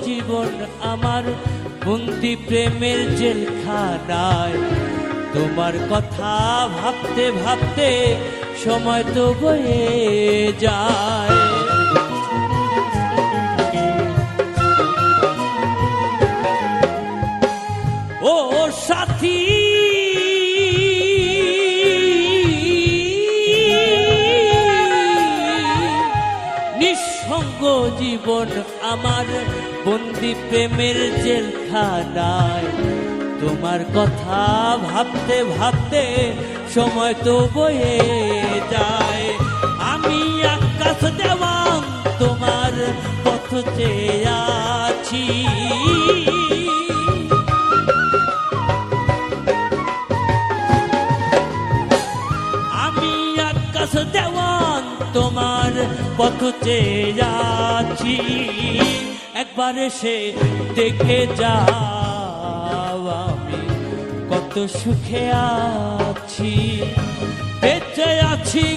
জীবন আমার বন্দি প্রেমের জেলখানায়। তোমার কথা ভাবতে ভাবতে সময় তো বয়ে যায়। ও সাথী, নিঃসঙ্গ জীবন আমার বন্দি প্রেমের জেলখানায়। তোমার কথা ভাবতে ভাবতে সময় তো বয়ে যায়। আমি আকাশ দেওয়ান তোমার পথ চেয়ে আছি। আমি আকাশ দেওয়ান তোমার পথ চেয়ে আছি। একবার এসে দেখে যাও আমি কত সুখে আছি। বেঁচে আছি